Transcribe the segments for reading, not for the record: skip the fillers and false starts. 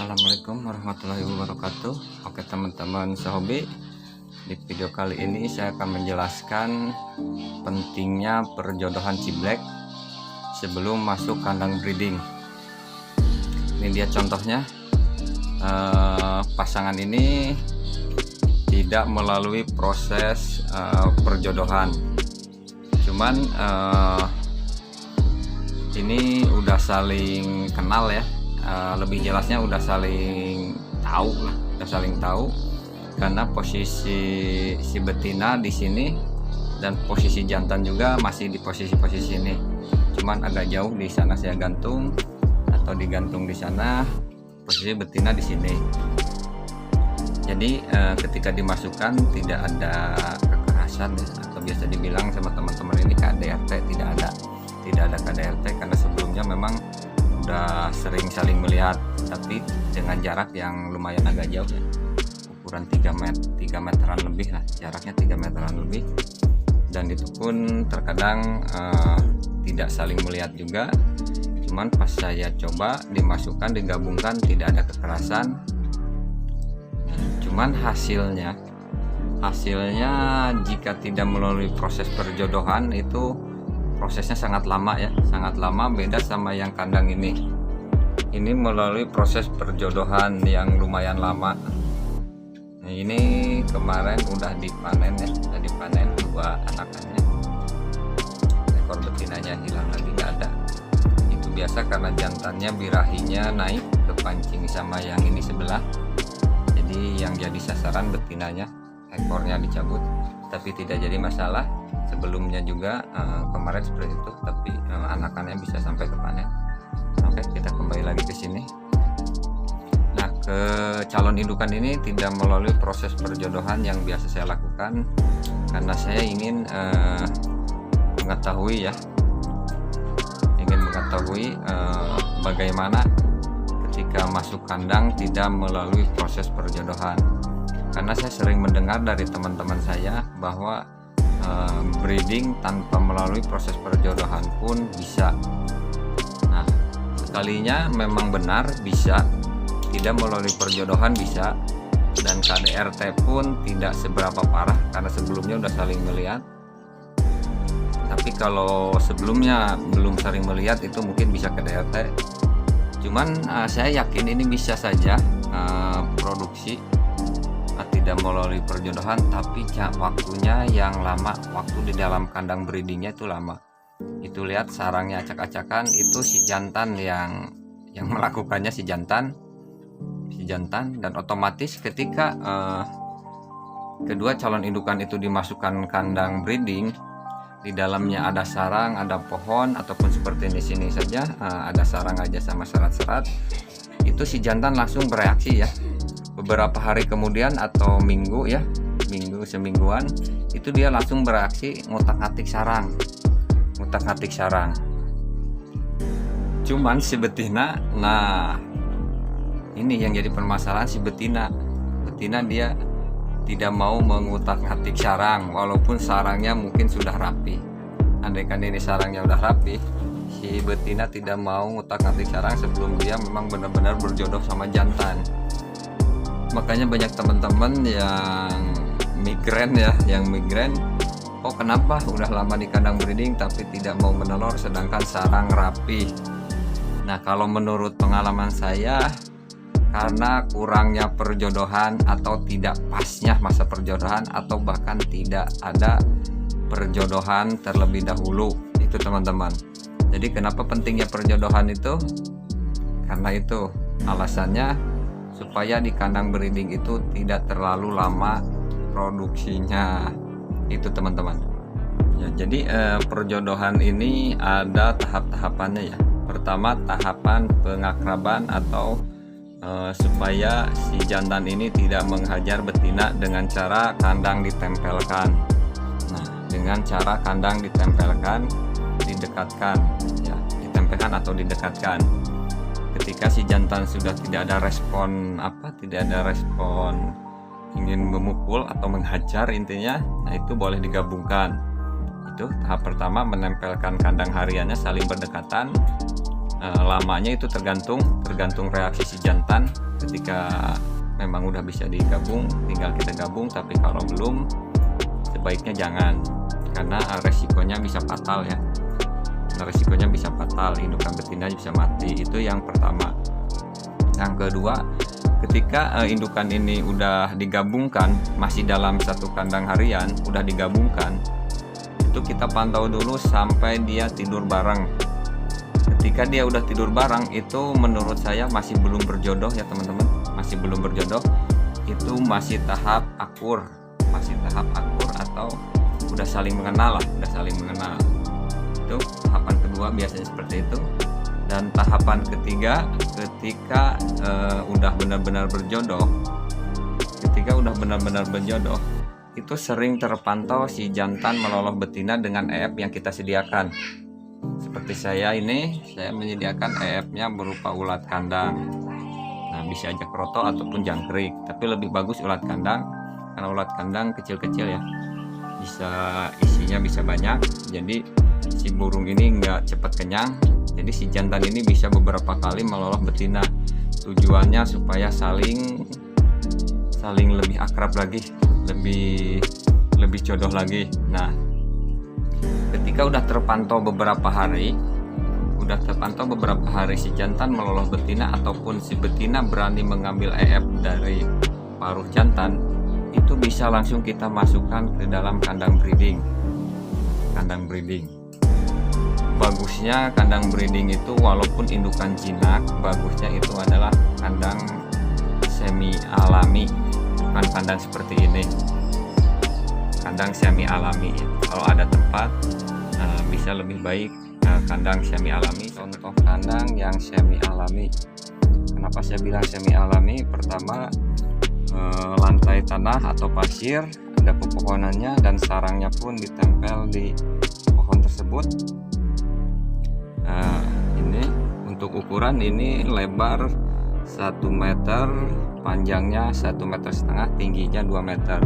Assalamualaikum warahmatullahi wabarakatuh. Oke teman-teman sehobi, di video kali ini saya akan menjelaskan pentingnya perjodohan ciblek sebelum masuk kandang breeding. Ini dia contohnya, pasangan ini tidak melalui proses perjodohan, cuman ini udah saling kenal ya. Lebih jelasnya udah saling tahu karena posisi si betina di sini dan posisi jantan juga masih di posisi ini, cuman agak jauh di sana saya gantung atau digantung di sana, posisi betina di sini. Jadi ketika dimasukkan tidak ada kekerasan ya, atau biasa dibilang sama teman-teman ini KDRT, tidak ada KDRT karena sebelumnya memang udah sering saling melihat, tapi dengan jarak yang lumayan agak jauh ya, ukuran 3 meteran lebih lah, jaraknya 3 meteran lebih, dan itu pun terkadang tidak saling melihat juga. Cuman pas saya coba dimasukkan, digabungkan, tidak ada kekerasan. Cuman hasilnya jika tidak melalui proses perjodohan itu prosesnya sangat lama ya, sangat lama, beda sama yang kandang ini. Ini melalui proses perjodohan yang lumayan lama. Nah, ini kemarin udah dipanen ya, udah dipanen 2 anakannya. Ekor betinanya hilang lagi, nggak ada. Itu biasa karena jantannya birahinya naik ke pancing sama yang ini sebelah. Jadi yang jadi sasaran betinanya, ekornya dicabut, tapi tidak jadi masalah. Sebelumnya juga kemarin seperti itu, tapi anakannya bisa sampai ke panen. Oke, kita kembali lagi ke sini. Nah, ke calon indukan ini tidak melalui proses perjodohan yang biasa saya lakukan karena saya ingin mengetahui bagaimana ketika masuk kandang tidak melalui proses perjodohan. Karena saya sering mendengar dari teman-teman saya bahwa breeding tanpa melalui proses perjodohan pun bisa. Nah, sekalinya memang benar bisa, tidak melalui perjodohan bisa, dan KDRT pun tidak seberapa parah karena sebelumnya udah saling melihat. Tapi kalau sebelumnya belum saling melihat itu mungkin bisa KDRT. Cuman saya yakin ini bisa saja produksi tidak melalui perjodohan, tapi waktunya yang lama, waktu di dalam kandang breedingnya itu lama. Itu lihat sarangnya acak-acakan, itu si jantan yang melakukannya, si jantan, dan otomatis ketika kedua calon indukan itu dimasukkan kandang breeding, di dalamnya ada sarang, ada pohon, ataupun seperti di sini saja ada sarang aja sama serat-serat, itu si jantan langsung bereaksi ya. Beberapa hari kemudian atau semingguan itu dia langsung bereaksi ngutak-ngatik sarang. Cuman si betina, nah ini yang jadi permasalahan, si betina dia tidak mau mengutak-ngatik sarang walaupun sarangnya mungkin sudah rapi. Andaikan ini sarangnya udah rapi, si betina tidak mau ngutak-ngatik sarang sebelum dia memang benar-benar berjodoh sama jantan. Makanya banyak teman-teman yang migren, oh kenapa udah lama di kandang breeding tapi tidak mau menelur sedangkan sarang rapi. Nah, kalau menurut pengalaman saya, karena kurangnya perjodohan atau tidak pasnya masa perjodohan, atau bahkan tidak ada perjodohan terlebih dahulu, itu teman-teman. Jadi kenapa pentingnya perjodohan itu? Karena itu alasannya, supaya di kandang breeding itu tidak terlalu lama produksinya, itu teman-teman ya. Jadi perjodohan ini ada tahap-tahapannya ya. Pertama, tahapan pengakraban atau supaya si jantan ini tidak menghajar betina dengan cara kandang ditempelkan. Nah, dengan cara kandang ditempelkan, didekatkan ya, ditempelkan atau didekatkan. Ketika si jantan sudah tidak ada respon ingin memukul atau menghajar intinya, nah itu boleh digabungkan. Itu tahap pertama, menempelkan kandang hariannya saling berdekatan. lamanya itu tergantung reaksi si jantan. Ketika memang udah bisa digabung, tinggal kita gabung, tapi kalau belum sebaiknya jangan, karena resikonya bisa fatal ya. Resikonya bisa fatal, indukan betina bisa mati. Itu yang pertama. Yang kedua, ketika indukan ini udah digabungkan, masih dalam satu kandang harian, udah digabungkan, itu kita pantau dulu sampai dia tidur bareng. Ketika dia udah tidur bareng, itu menurut saya masih belum berjodoh ya teman-teman, masih belum berjodoh. Itu masih tahap akur, atau udah saling mengenal lah, Itu tahapan kedua biasanya seperti itu. Dan tahapan ketiga, ketika udah benar-benar berjodoh, itu sering terpantau si jantan meloloh betina dengan EF yang kita sediakan. Seperti saya menyediakan EF-nya berupa ulat kandang. Nah, bisa aja kroto ataupun jangkrik, tapi lebih bagus ulat kandang, karena ulat kandang kecil-kecil ya, isinya bisa banyak, jadi si burung ini nggak cepat kenyang. Jadi si jantan ini bisa beberapa kali meloloh betina. Tujuannya supaya saling lebih akrab lagi, lebih jodoh lagi. Nah, ketika udah terpantau beberapa hari si jantan meloloh betina, ataupun si betina berani mengambil EF dari paruh jantan, itu bisa langsung kita masukkan ke dalam kandang breeding. Bagusnya kandang breeding itu, walaupun indukan jinak, bagusnya itu adalah kandang semi alami, bukan kandang seperti ini. Kandang semi alami ya. Kalau ada tempat bisa lebih baik kandang semi alami. Contoh kandang yang semi alami, kenapa saya bilang semi alami? Pertama, lantai tanah atau pasir, ada pepohonannya, dan sarangnya pun ditempel di pohon tersebut. Ini untuk ukuran, ini lebar 1 meter, panjangnya 1,5 meter, tingginya 2 meter.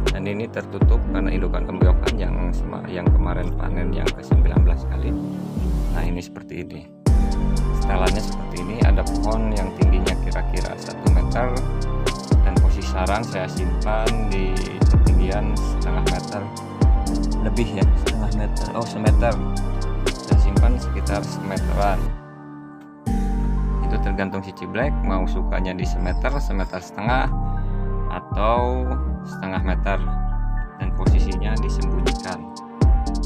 Dan ini tertutup karena indukan embiokan yang kemarin panen yang ke-19 kali. Nah, ini seperti ini. Setelannya seperti ini, ada pohon yang tingginya kira-kira 1 meter, dan posisi sarang saya simpan di ketinggian 0,5 meter lebih ya, 0,5 meter, saya simpan sekitar 1 meteran. Itu tergantung si ciblek mau sukanya di 1 meter, 1,5 meter, atau 0,5 meter, dan posisinya disembunyikan,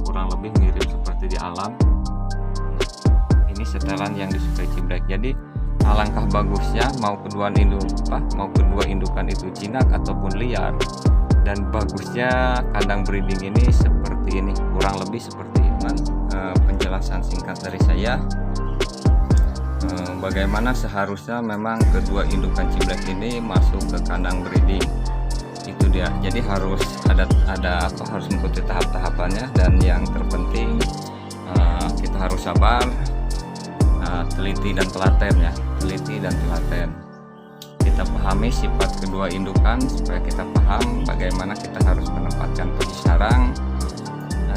kurang lebih mirip seperti di alam. Ini setelan yang disukai ciblek. Jadi alangkah bagusnya mau kedua indukan itu jinak ataupun liar, dan bagusnya kandang breeding ini seperti ini, kurang lebih seperti ini. Penjelasan singkat dari saya, bagaimana seharusnya memang kedua indukan ciblek ini masuk ke kandang breeding. Itu dia. Jadi harus harus mengikuti tahap-tahapannya, dan yang terpenting kita harus sabar, teliti dan telaten ya, kita pahami sifat kedua indukan supaya kita paham bagaimana kita harus menempatkan posisi sarang,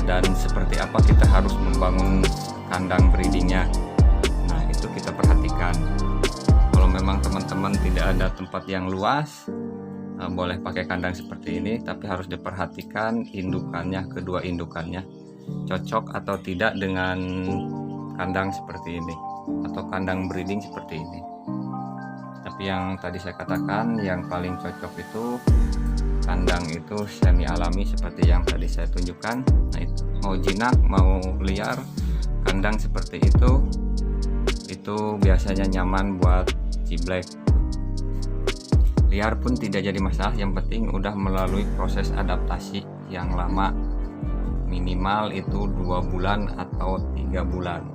dan seperti apa kita harus membangun kandang breedingnya. Nah, itu kita perhatikan. Kalau memang teman-teman tidak ada tempat yang luas, boleh pakai kandang seperti ini, tapi harus diperhatikan kedua indukannya cocok atau tidak dengan kandang seperti ini atau kandang breeding seperti ini. Tapi yang tadi saya katakan, yang paling cocok itu kandang itu semi alami seperti yang tadi saya tunjukkan. Nah, itu mau jinak mau liar, kandang seperti itu biasanya nyaman buat ciblek. Liar pun tidak jadi masalah, yang penting udah melalui proses adaptasi yang lama, minimal itu 2 bulan atau 3 bulan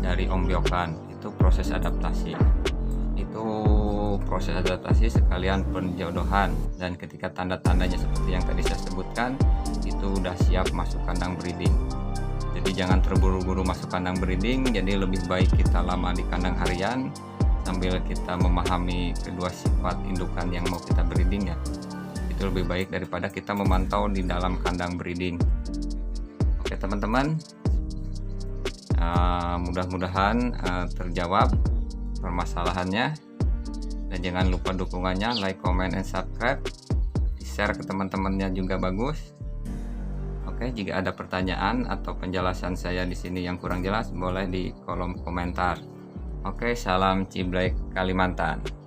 dari ombyokan. Itu proses adaptasi, sekalian penjodohan. Dan ketika tanda-tandanya seperti yang tadi saya sebutkan, itu udah siap masuk kandang breeding. Jadi jangan terburu-buru masuk kandang breeding. Jadi lebih baik kita lama di kandang harian sambil kita memahami kedua sifat indukan yang mau kita breeding ya. Itu lebih baik daripada kita memantau di dalam kandang breeding. Oke teman-teman, Mudah-mudahan terjawab permasalahannya, dan jangan lupa dukungannya, like, comment, and subscribe, di-share ke teman-temannya juga bagus. Oke, jika ada pertanyaan atau penjelasan saya di sini yang kurang jelas, boleh di kolom komentar. Oke, salam Ciblek Kalimantan.